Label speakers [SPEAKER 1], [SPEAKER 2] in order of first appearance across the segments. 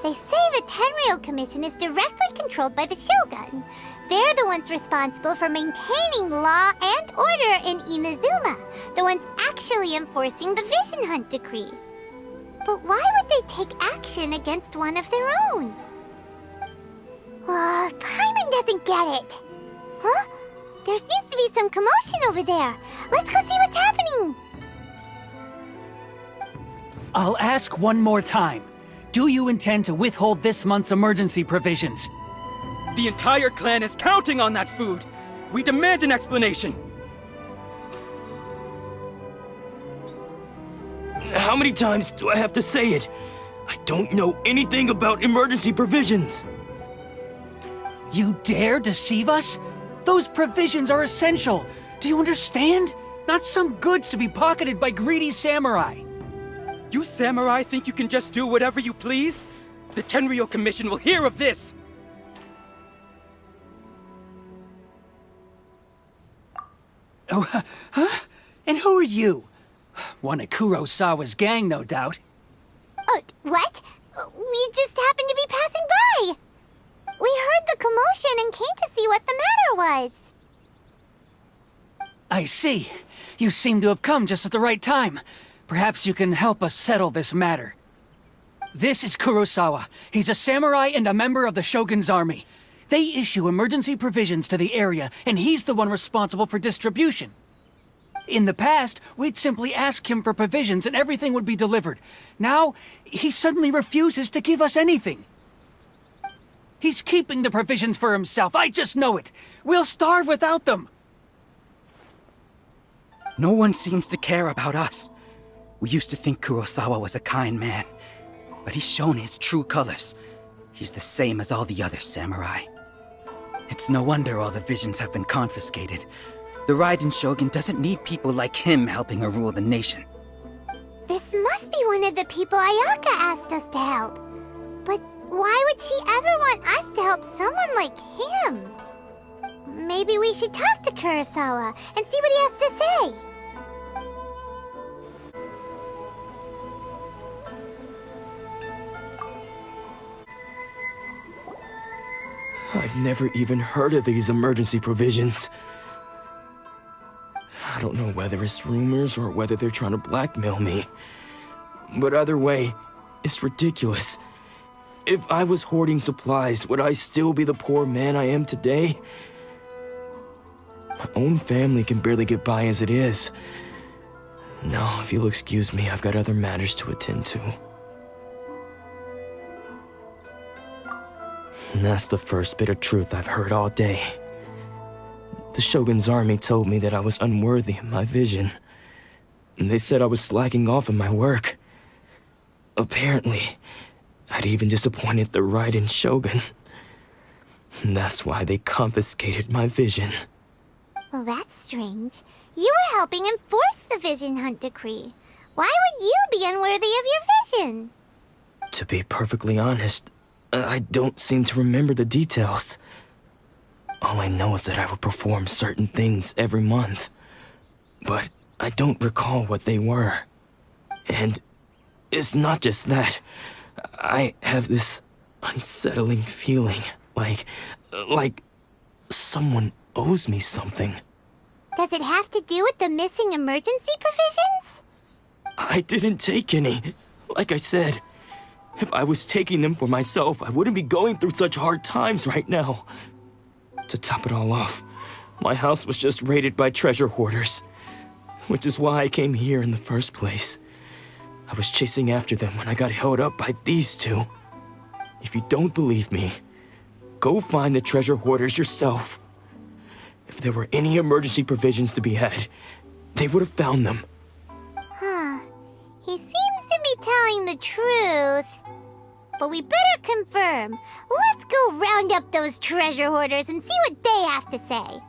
[SPEAKER 1] They say the Tenryou Commission is directly controlled by the Shogun. They're the ones responsible for maintaining law and order in Inazuma, the ones actually enforcing the Vision Hunt decree. But why would they take action against one of their own? Paimon doesn't get it. Huh? There seems to be some commotion over there. Let's go see what's happening.
[SPEAKER 2] I'll ask one more time. Do you intend to withhold this month's emergency provisions?
[SPEAKER 3] The entire clan is counting on that food! We demand an explanation!
[SPEAKER 4] How many times do I have to say it? I don't know anything about emergency provisions!
[SPEAKER 2] You dare deceive us? Those provisions are essential! Do you understand? Not some goods to be pocketed by greedy samurai!
[SPEAKER 3] You samurai think you can just do whatever you please? The Tenryou Commission will hear of this!
[SPEAKER 2] Oh, huh? And who are you? One of Kurosawa's gang, no doubt.
[SPEAKER 1] What? We just happened to be passing by. We heard the commotion and came to see what the matter was.
[SPEAKER 2] I see. You seem to have come just at the right time. Perhaps you can help us settle this matter. This is Kurosawa. He's a samurai and a member of the Shogun's army. They issue emergency provisions to the area, and he's the one responsible for distribution. In the past, we'd simply ask him for provisions and everything would be delivered. Now, he suddenly refuses to give us anything. He's keeping the provisions for himself, I just know it. We'll starve without them.
[SPEAKER 3] No one seems to care about us. We used to think Kurosawa was a kind man, but he's shown his true colors. He's the same as all the other samurai. It's no wonder all the visions have been confiscated. The Raiden Shogun doesn't need people like him helping her rule the nation.
[SPEAKER 1] This must be one of the people Ayaka asked us to help. But why would she ever want us to help someone like him? Maybe we should talk to Kurosawa and see what he has to say.
[SPEAKER 4] I've never even heard of these emergency provisions. I don't know whether it's rumors or whether they're trying to blackmail me. But either way, it's ridiculous. If I was hoarding supplies, would I still be the poor man I am today? My own family can barely get by as it is. No, if you'll excuse me, I've got other matters to attend to. And that's the first bit of truth I've heard all day. The Shogun's army told me that I was unworthy of my vision. And they said I was slacking off in my work. Apparently, I'd even disappointed the Raiden Shogun. And that's why they confiscated my vision.
[SPEAKER 1] Well, that's strange. You were helping enforce the Vision Hunt decree. Why would you be unworthy of your vision?
[SPEAKER 4] To be perfectly honest, I don't seem to remember the details. All I know is that I would perform certain things every month. But I don't recall what they were. And it's not just that. I have this unsettling feeling, like someone owes me something.
[SPEAKER 1] Does it have to do with the missing emergency provisions?
[SPEAKER 4] I didn't take any. Like I said, if I was taking them for myself, I wouldn't be going through such hard times right now. To top it all off, my house was just raided by treasure hoarders, which is why I came here in the first place. I was chasing after them when I got held up by these two. If you don't believe me, go find the treasure hoarders yourself. If there were any emergency provisions to be had, they would have found them.
[SPEAKER 1] Huh. He seems to be telling the truth. But we better confirm. Let's go round up those treasure hoarders and see what they have to say.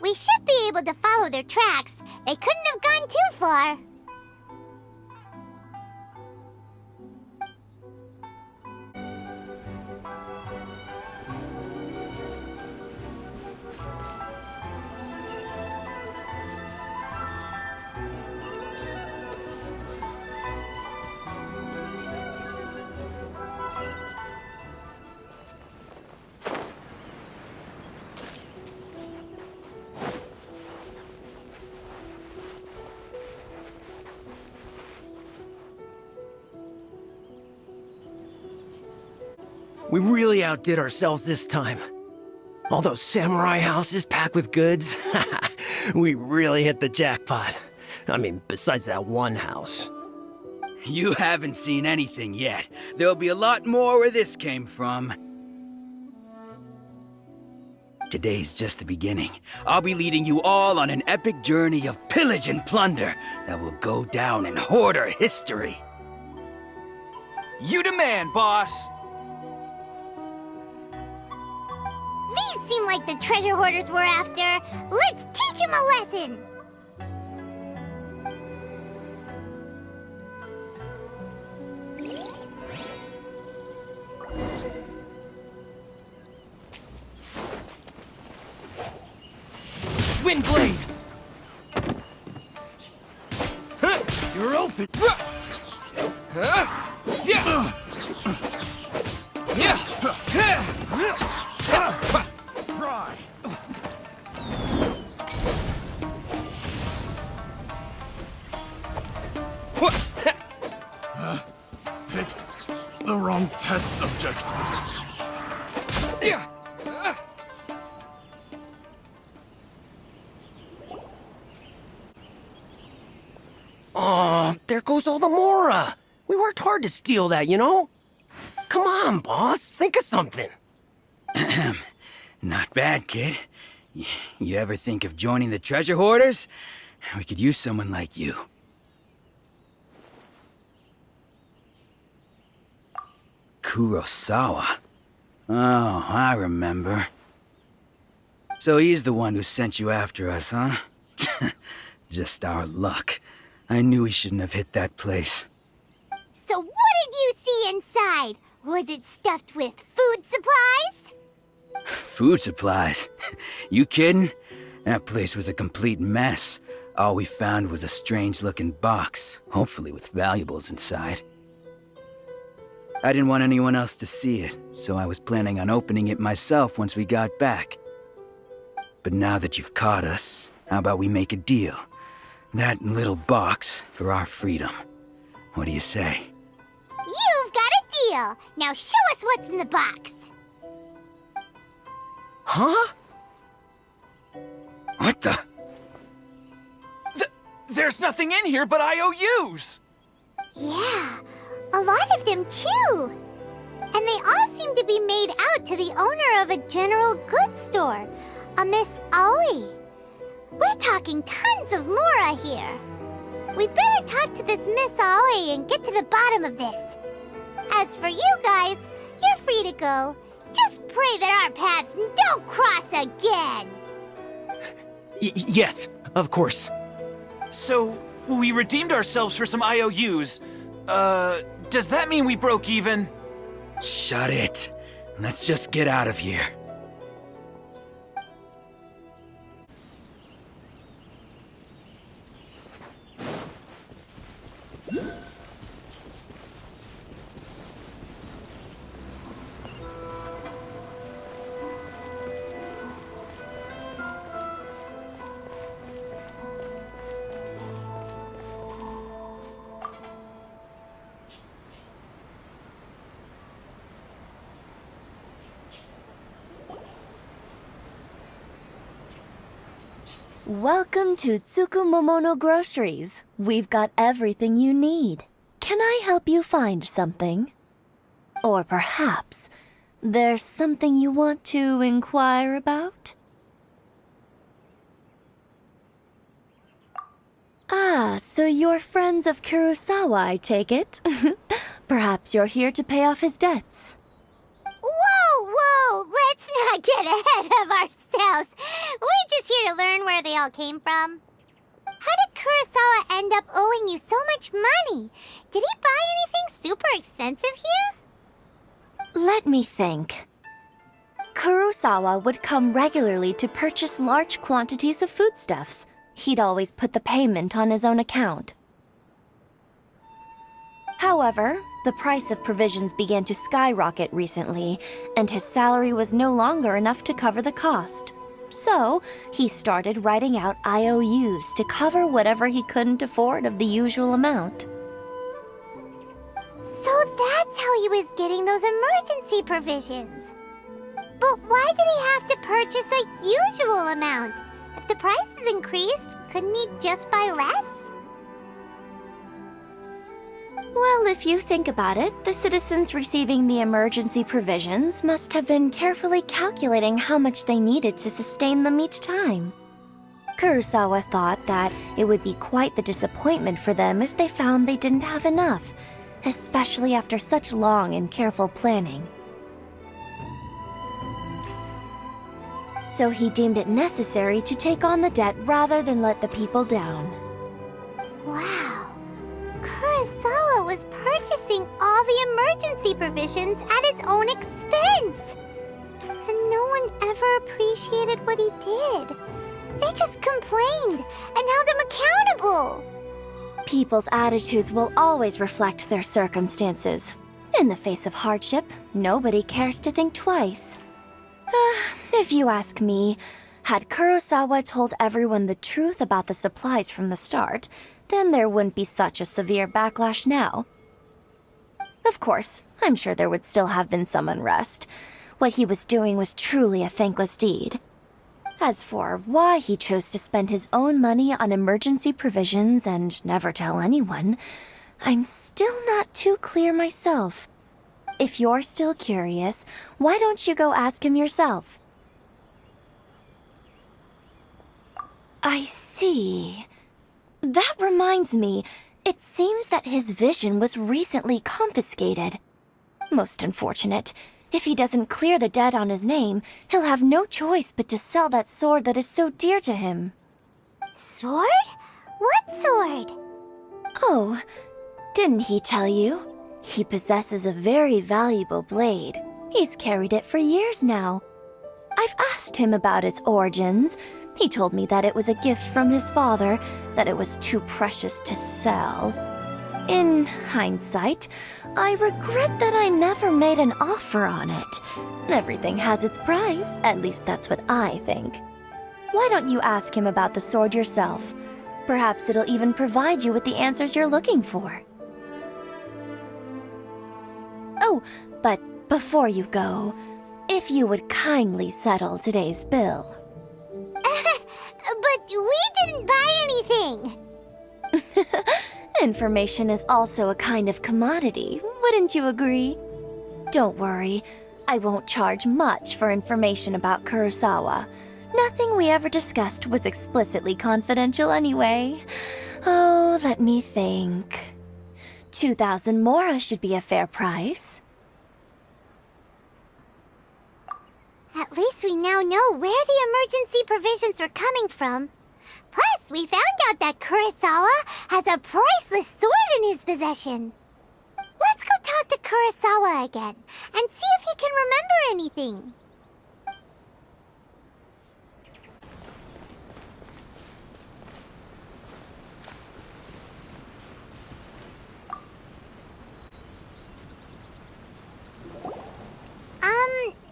[SPEAKER 1] We should be able to follow their tracks. They couldn't have gone too far.
[SPEAKER 5] We really outdid ourselves this time. All those samurai houses packed with goods. We really hit the jackpot. I mean, besides that one house.
[SPEAKER 3] You haven't seen anything yet. There'll be a lot more where this came from. Today's just the beginning. I'll be leading you all on an epic journey of pillage and plunder that will go down in Hoarder history.
[SPEAKER 2] You demand, boss!
[SPEAKER 1] These seem like the treasure hoarders we're after. Let's teach them a lesson!
[SPEAKER 2] Windblade! You're open!
[SPEAKER 6] Try. Picked the wrong test subject.
[SPEAKER 5] Oh, there goes all the Mora. We worked hard to steal that, you know? Come on, boss. Think of something.
[SPEAKER 3] Not bad, kid. You ever think of joining the treasure hoarders? We could use someone like you. Kurosawa. Oh, I remember. So he's the one who sent you after us, huh? Just our luck. I knew he shouldn't have hit that place.
[SPEAKER 1] So what did you see inside? Was it stuffed with food supplies?
[SPEAKER 3] Food supplies? You kidding? That place was a complete mess. All we found was a strange-looking box, hopefully with valuables inside. I didn't want anyone else to see it, so I was planning on opening it myself once we got back. But now that you've caught us, how about we make a deal? That little box for our freedom. What do you say?
[SPEAKER 1] You've got a deal. Now show us what's in the box.
[SPEAKER 5] Huh?
[SPEAKER 3] What the?
[SPEAKER 2] There's nothing in here but IOUs!
[SPEAKER 1] Yeah, a lot of them too. And they all seem to be made out to the owner of a general goods store, a Miss Aoi. We're talking tons of Mora here. We better talk to this Miss Aoi and get to the bottom of this. As for you guys, you're free to go. Just pray that our paths don't cross again.
[SPEAKER 5] Yes, of course.
[SPEAKER 2] So, we redeemed ourselves for some IOUs. Does that mean we broke even?
[SPEAKER 3] Shut it. Let's just get out of here.
[SPEAKER 7] Welcome to Tsukumomono Groceries. We've got everything you need. Can I help you find something? Or perhaps there's something you want to inquire about? Ah, so you're friends of Kurosawa, I take it? Perhaps you're here to pay off his debts.
[SPEAKER 1] Whoa! Let's not get ahead of ourselves. We're just here to learn where they all came from. How did Kurosawa end up owing you so much money? Did he buy anything super expensive here?
[SPEAKER 7] Let me think. Kurosawa would come regularly to purchase large quantities of foodstuffs. He'd always put the payment on his own account. However, the price of provisions began to skyrocket recently, and his salary was no longer enough to cover the cost. So, he started writing out IOUs to cover whatever he couldn't afford of the usual amount.
[SPEAKER 1] So that's how he was getting those emergency provisions. But why did he have to purchase a usual amount? If the price is increased, couldn't he just buy less?
[SPEAKER 7] Well, if you think about it, the citizens receiving the emergency provisions must have been carefully calculating how much they needed to sustain them each time. Kurosawa thought that it would be quite the disappointment for them if they found they didn't have enough, especially after such long and careful planning. So he deemed it necessary to take on the debt rather than let the people down.
[SPEAKER 1] Wow. Kurosawa was purchasing all the emergency provisions at his own expense. And no one ever appreciated what he did. They just complained and held him accountable.
[SPEAKER 7] People's attitudes will always reflect their circumstances. In the face of hardship, nobody cares to think twice. If you ask me, had Kurosawa told everyone the truth about the supplies from the start, then there wouldn't be such a severe backlash now. Of course, I'm sure there would still have been some unrest. What he was doing was truly a thankless deed. As for why he chose to spend his own money on emergency provisions and never tell anyone, I'm still not too clear myself. If you're still curious, why don't you go ask him yourself? I see. That reminds me, it seems that his vision was recently confiscated. Most unfortunate. If he doesn't clear the debt on his name, he'll have no choice but to sell that sword that is so dear to him.
[SPEAKER 1] Sword? What sword?
[SPEAKER 7] Oh, didn't he tell you? He possesses a very valuable blade. He's carried it for years now. I've asked him about its origins. He told me that it was a gift from his father, that it was too precious to sell. In hindsight, I regret that I never made an offer on it. Everything has its price, at least that's what I think. Why don't you ask him about the sword yourself? Perhaps it'll even provide you with the answers you're looking for. Oh, but before you go, if you would kindly settle today's bill.
[SPEAKER 1] But we didn't buy anything!
[SPEAKER 7] Information is also a kind of commodity, wouldn't you agree? Don't worry, I won't charge much for information about Kurosawa. Nothing we ever discussed was explicitly confidential anyway. Oh, let me think. 2,000 mora should be a fair price.
[SPEAKER 1] At least we now know where the emergency provisions were coming from. Plus, we found out that Kurosawa has a priceless sword in his possession. Let's go talk to Kurosawa again and see if he can remember anything.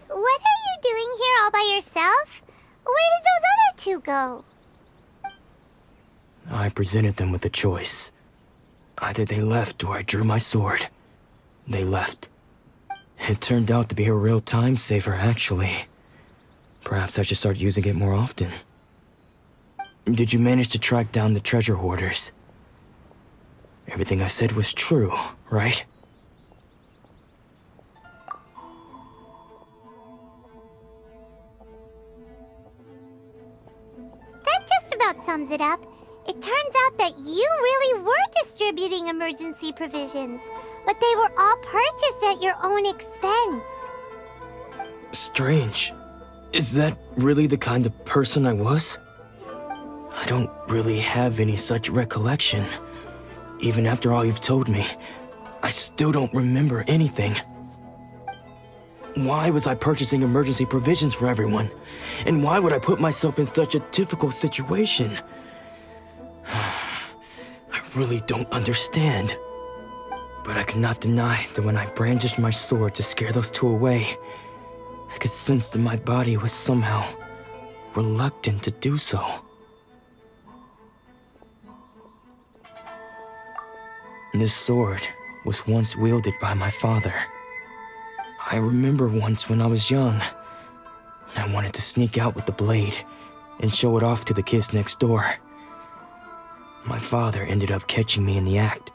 [SPEAKER 1] What are you doing here all by yourself? Where did those other two go?
[SPEAKER 4] I presented them with a choice. Either they left or I drew my sword. They left. It turned out to be a real time saver, actually. Perhaps I should start using it more often. Did you manage to track down the treasure hoarders? Everything I said was true, right?
[SPEAKER 1] That just about sums it up. It turns out that you really were distributing emergency provisions, but they were all purchased at your own expense.
[SPEAKER 4] Strange. Is that really the kind of person I was? I don't really have any such recollection. Even after all you've told me, I still don't remember anything. Why was I purchasing emergency provisions for everyone? And why would I put myself in such a difficult situation? I really don't understand. But I cannot deny that when I brandished my sword to scare those two away, I could sense that my body was somehow reluctant to do so. This sword was once wielded by my father. I remember once when I was young, I wanted to sneak out with the blade and show it off to the kids next door. My father ended up catching me in the act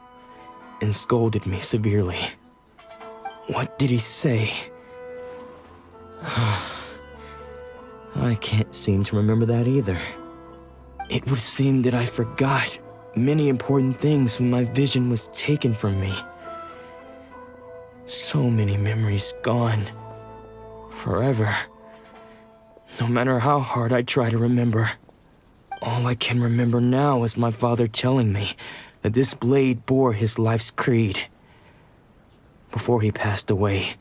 [SPEAKER 4] and scolded me severely. What did he say? I can't seem to remember that either. It would seem that I forgot many important things when my vision was taken from me. So many memories gone. Forever. No matter how hard I try to remember. All I can remember now is my father telling me that this blade bore his life's creed. Before he passed away,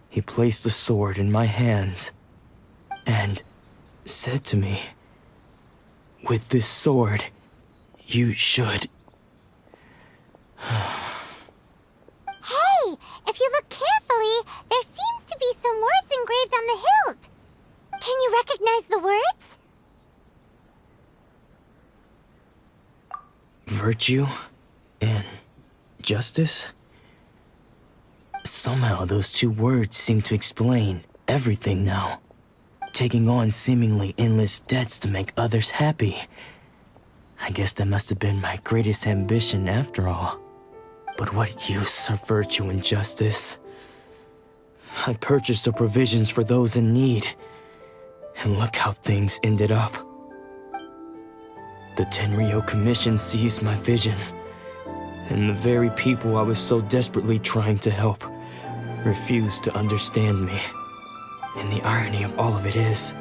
[SPEAKER 4] he placed the sword in my hands and said to me, "With this sword, you should..."
[SPEAKER 1] Hey, if you look carefully, there seems to be some words engraved on the hilt. Can you recognize the words?
[SPEAKER 4] Virtue and justice? Somehow those two words seem to explain everything now. Taking on seemingly endless debts to make others happy. I guess that must have been my greatest ambition after all. But what use are virtue and justice? I purchased the provisions for those in need, and look how things ended up. The Tenryo Commission seized my vision, and the very people I was so desperately trying to help refused to understand me. And the irony of all of it is,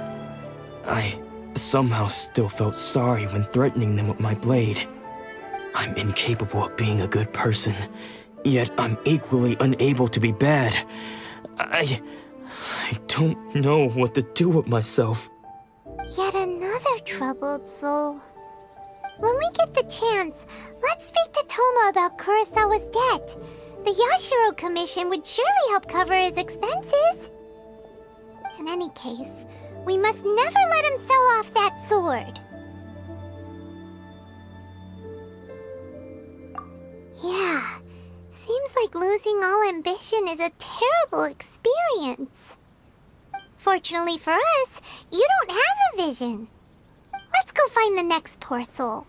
[SPEAKER 4] I somehow still felt sorry when threatening them with my blade. I'm incapable of being a good person, yet I'm equally unable to be bad. I don't know what to do with myself.
[SPEAKER 1] Yet another troubled soul. When we get the chance, let's speak to Toma about Kurosawa's debt. The Yashiro Commission would surely help cover his expenses. In any case, we must never let him sell off that sword. Yeah, seems like losing all ambition is a terrible experience. Fortunately for us, you don't have a vision. Let's go find the next poor soul.